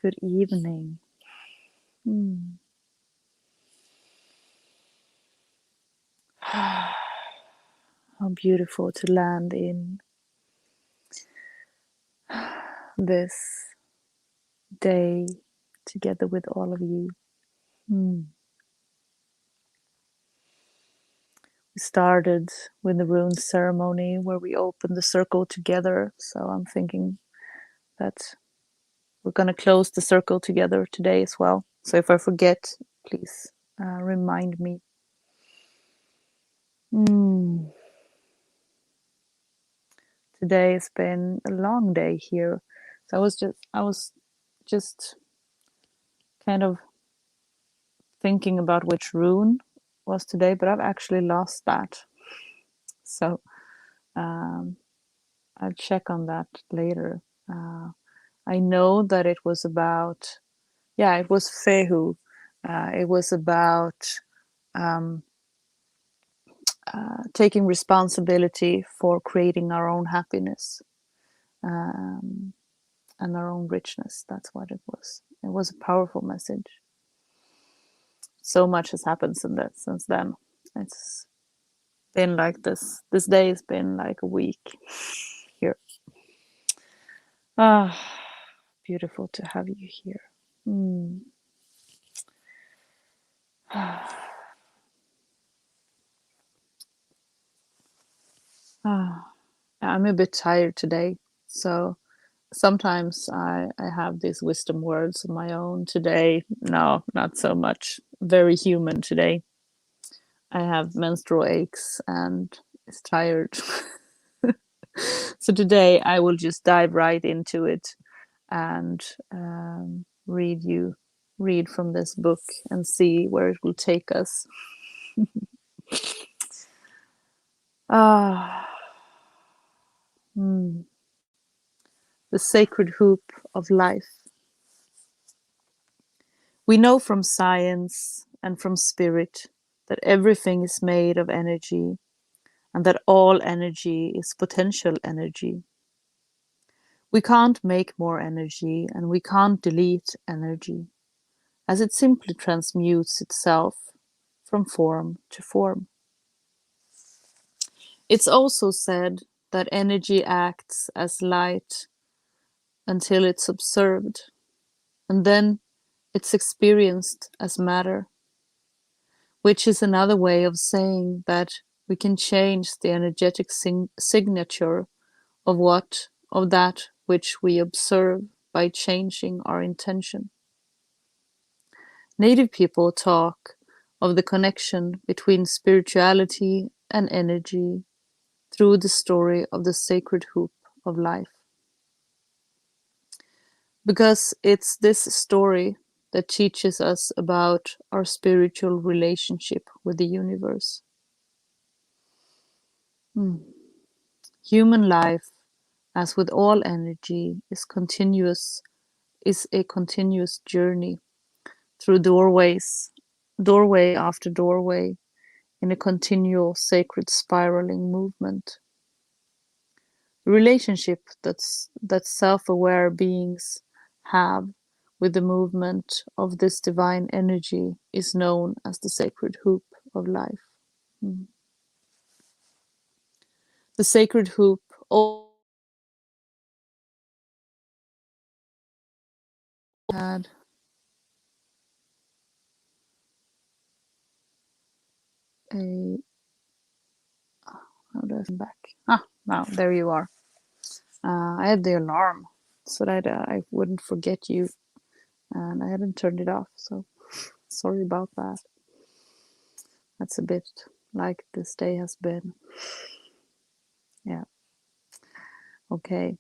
good evening. How beautiful to land in this day together with all of you. We started with the rune ceremony where we opened the circle together. So I'm thinking that we're going to close the circle together today as well. So if I forget, please remind me. Today has been a long day here. So I was just kind of thinking about which rune was today, but I've actually lost that. So I'll check on that later. I know that it was about, it was Fehu. It was about taking responsibility for creating our own happiness and our own richness. That's what it was. It was a powerful message. So much has happened since then. It's been like this. This day has been like a week here. Beautiful to have you here. I'm a bit tired today, so sometimes I have these wisdom words of my own. Today, no, not so much. Very human today. I have menstrual aches and is tired. So today I will just dive right into it and read from this book and see where it will take us. The sacred hoop of life. We know from science and from spirit that everything is made of energy and that all energy is potential energy. We can't make more energy and we can't delete energy, as it simply transmutes itself from form to form. It's also said that energy acts as light until it's observed, and then it's experienced as matter, which is another way of saying that we can change the energetic signature of that which we observe by changing our intention. Native people talk of the connection between spirituality and energy through the story of the sacred hoop of life. Because it's this story that teaches us about our spiritual relationship with the universe. Human life, as with all energy, is a continuous journey through doorway after doorway, in a continual sacred spiraling movement. The relationship that self-aware beings have with the movement of this divine energy is known as the sacred hoop of life. The sacred hoop also had a how do I come back? Now there you are. I had the alarm so that I wouldn't forget you, and I hadn't turned it off, so sorry about that. That's a bit like this day has been. Yeah. Okay.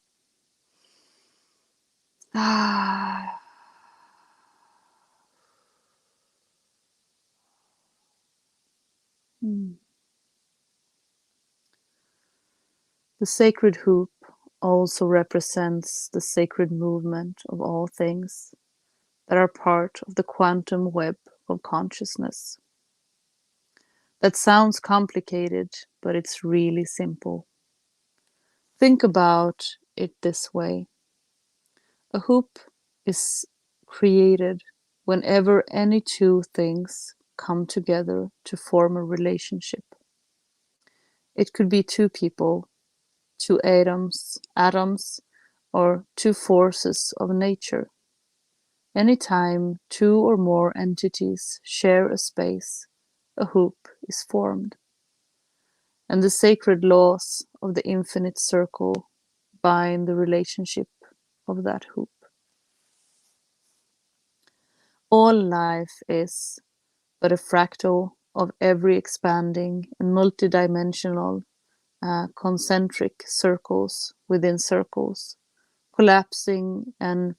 The sacred hoop also represents the sacred movement of all things that are part of the quantum web of consciousness. That sounds complicated, but it's really simple. Think about it this way. A hoop is created whenever any two things come together to form a relationship. It could be two people, two atoms, or two forces of nature. Anytime two or more entities share a space, a hoop is formed, and the sacred laws of the infinite circle bind the relationship of that hoop. All life is but a fractal of every expanding and multidimensional concentric circles within circles, collapsing and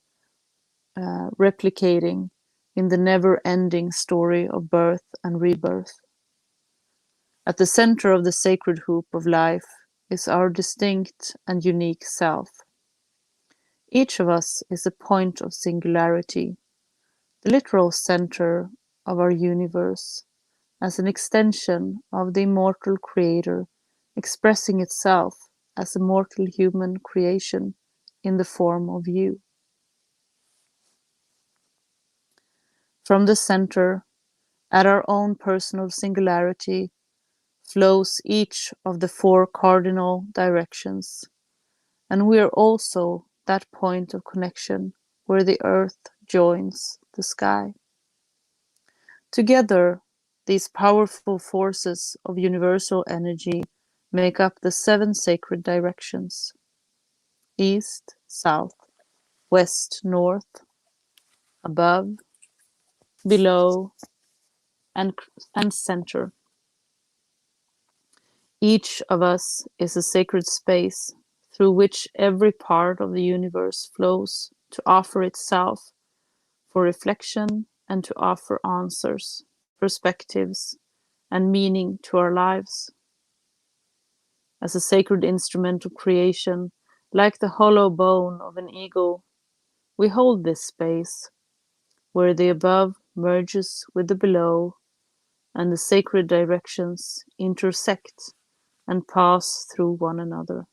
replicating in the never-ending story of birth and rebirth. At the center of the sacred hoop of life is our distinct and unique self. Each of us is a point of singularity, the literal center of our universe, as an extension of the immortal Creator, expressing itself as a mortal human creation in the form of you. From the center, at our own personal singularity, flows each of the four cardinal directions, and we are also that point of connection where the earth joins the sky. Together, these powerful forces of universal energy make up the seven sacred directions: east, south, west, north, above, below, and center. Each of us is a sacred space through which every part of the universe flows to offer itself for reflection and to offer answers, perspectives, and meaning to our lives. As a sacred instrument of creation, like the hollow bone of an eagle, we hold this space where the above merges with the below and the sacred directions intersect and pass through one another.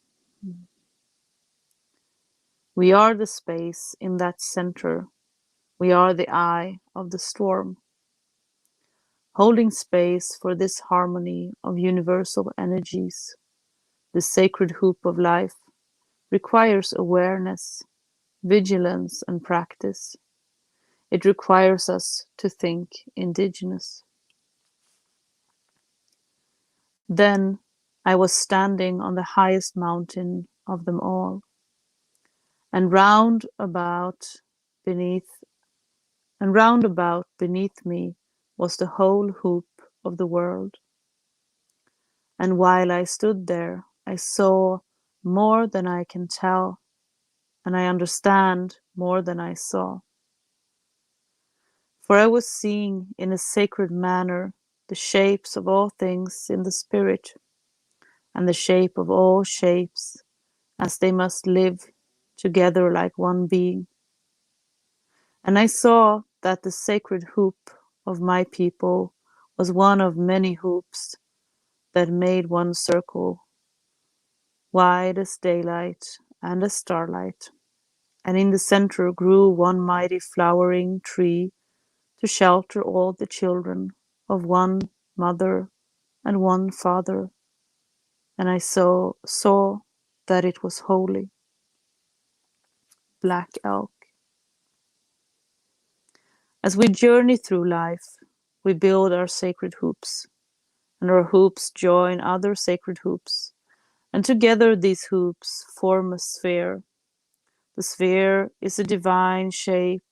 We are the space in that center. We are the eye of the storm. Holding space for this harmony of universal energies, the sacred hoop of life requires awareness, vigilance, and practice. It requires us to think indigenous. Then I was standing on the highest mountain of them all, and beneath round about beneath me was the whole hoop of the world. And while I stood there, I saw more than I can tell, and I understand more than I saw. For I was seeing in a sacred manner the shapes of all things in the spirit, and the shape of all shapes, as they must live together like one being. And I saw that the sacred hoop of my people was one of many hoops that made one circle, wide as daylight and as starlight. And in the center grew one mighty flowering tree to shelter all the children of one mother and one father. And I saw that it was holy. Black elk. As we journey through life, we build our sacred hoops, and our hoops join other sacred hoops, and together these hoops form a sphere. The sphere is a divine shape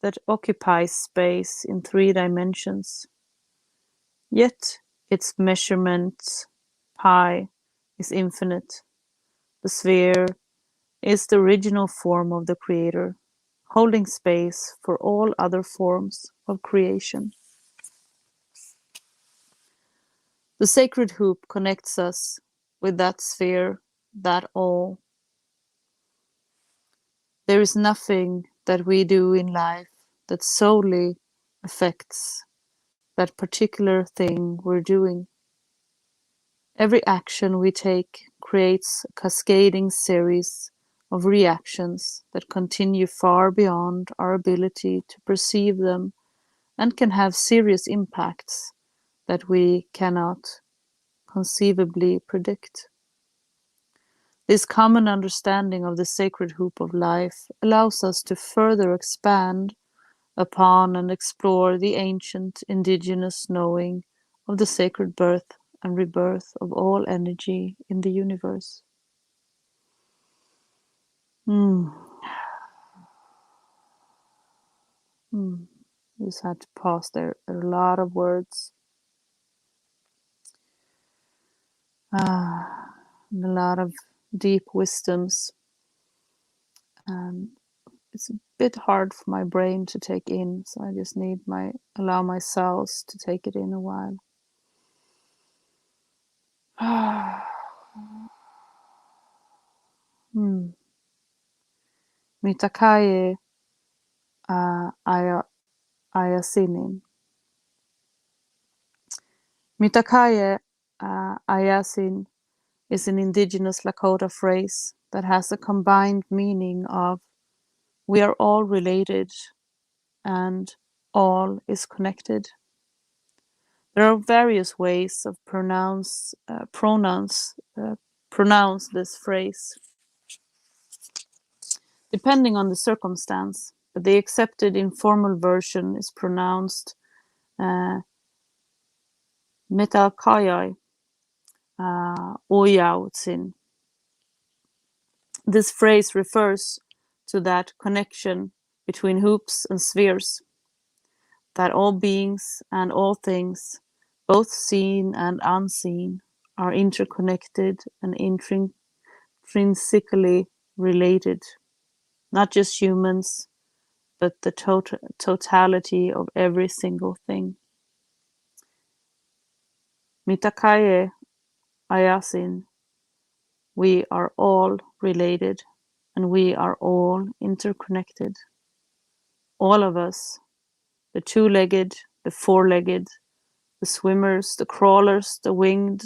that occupies space in 3 dimensions. Yet its measurement, pi, is infinite. The sphere is the original form of the Creator, holding space for all other forms of creation. The sacred hoop connects us with that sphere, that all. There is nothing that we do in life that solely affects that particular thing we're doing. Every action we take creates a cascading series of reactions that continue far beyond our ability to perceive them and can have serious impacts that we cannot conceivably predict. This common understanding of the sacred hoop of life allows us to further expand upon and explore the ancient indigenous knowing of the sacred birth and rebirth of all energy in the universe. Mm. Mm. Just had to pause there. There are a lot of words. And a lot of deep wisdoms. And it's a bit hard for my brain to take in, so I just need allow my cells to take it in a while. Mitakaye ayasinin. Mitakaye ayasin is an indigenous Lakota phrase that has a combined meaning of we are all related and all is connected. There are various ways of pronounce this phrase, depending on the circumstance, but the accepted informal version is pronounced Metakayai Oyautzin. This phrase refers to that connection between hoops and spheres, that all beings and all things, both seen and unseen, are interconnected and intrinsically related. Not just humans, but the totality of every single thing. Mitakaye ayasin, we are all related and we are all interconnected. All of us, the two-legged, the four-legged, the swimmers, the crawlers, the winged,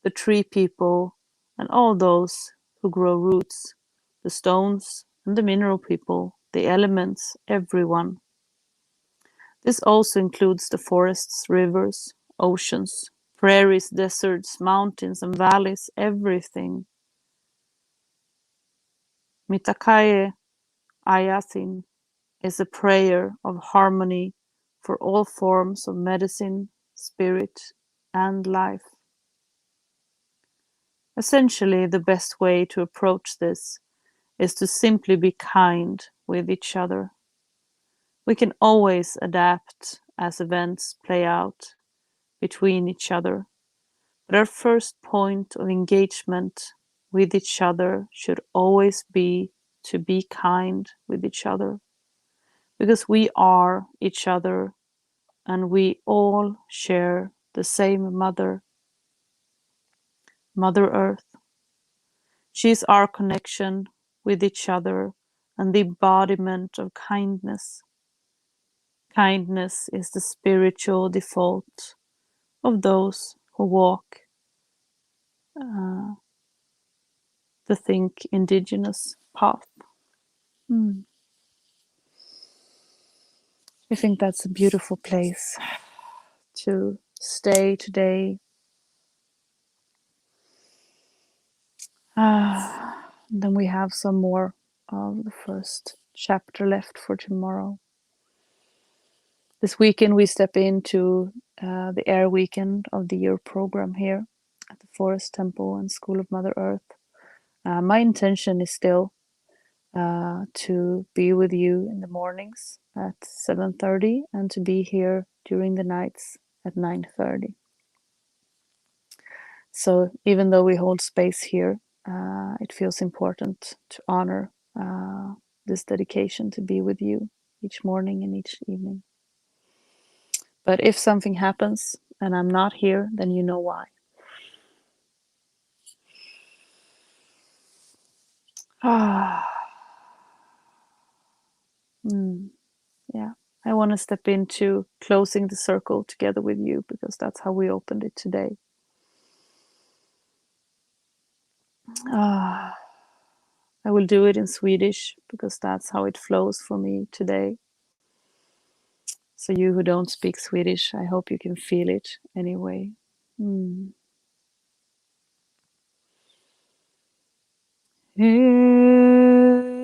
the tree people, and all those who grow roots, the stones and the mineral people, the elements, everyone. This also includes the forests, rivers, oceans, prairies, deserts, mountains, and valleys, everything. Mitakaye Ayasin is a prayer of harmony for all forms of medicine, spirit, and life. Essentially, the best way to approach this is to simply be kind with each other. We can always adapt as events play out between each other, but our first point of engagement with each other should always be to be kind with each other, because we are each other and we all share the same Mother Earth. She is our connection with each other and the embodiment of kindness. Kindness is the spiritual default of those who walk the Think Indigenous path. I think that's a beautiful place to stay today. Then we have some more of the first chapter left for tomorrow. This weekend we step into the Air Weekend of the Year program here at the Forest Temple and School of Mother Earth. My intention is still to be with you in the mornings at 7:30 and to be here during the nights at 9:30. So even though we hold space here, it feels important to honor this dedication to be with you each morning and each evening. But if something happens and I'm not here, then you know why. Yeah, I want to step into closing the circle together with you because that's how we opened it today. I will do it in Swedish because that's how it flows for me today. So you who don't speak Swedish, I hope you can feel it anyway. Mm. Mm.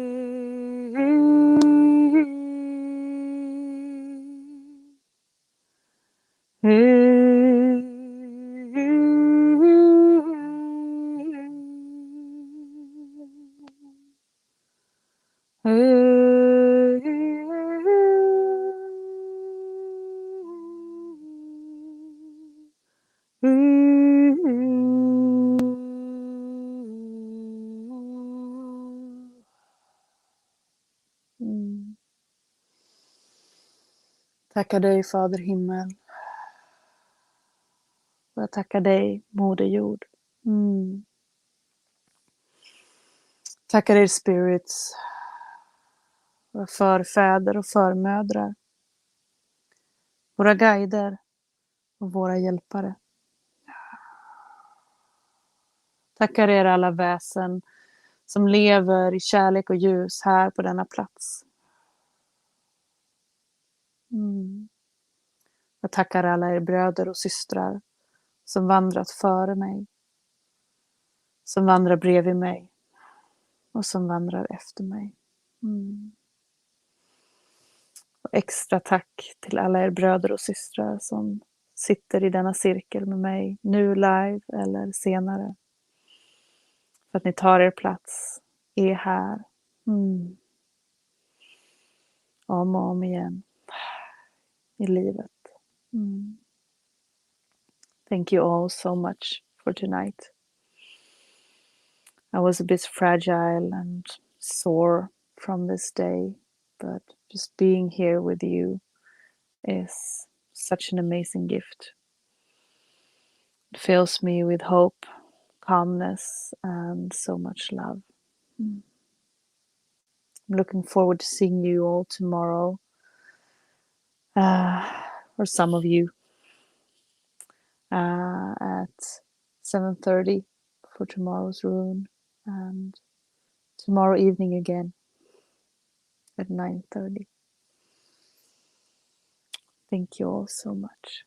Tackar dig, Fader himmel. Och jag tackar dig, Moder jord. Mm. Tackar er spirits, våra förfäder och förmödrar, våra guider och våra hjälpare. Tackar er alla väsen som lever i kärlek och ljus här på denna plats. Mm. Jag tackar alla er bröder och systrar som vandrat före mig, som vandrar bredvid mig och som vandrar efter mig. Mm. Och extra tack till alla er bröder och systrar som sitter i denna cirkel med mig nu live eller senare. För att ni tar er plats, är här. Mm. Om och om igen i livet. Mm. Thank you all so much for tonight. I was a bit fragile and sore from this day, but just being here with you is such an amazing gift. It fills me with hope, calmness, and so much love. I'm looking forward to seeing you all tomorrow, or some of you, at 7:30 for tomorrow's rune, and tomorrow evening again at 9:30. Thank you all so much.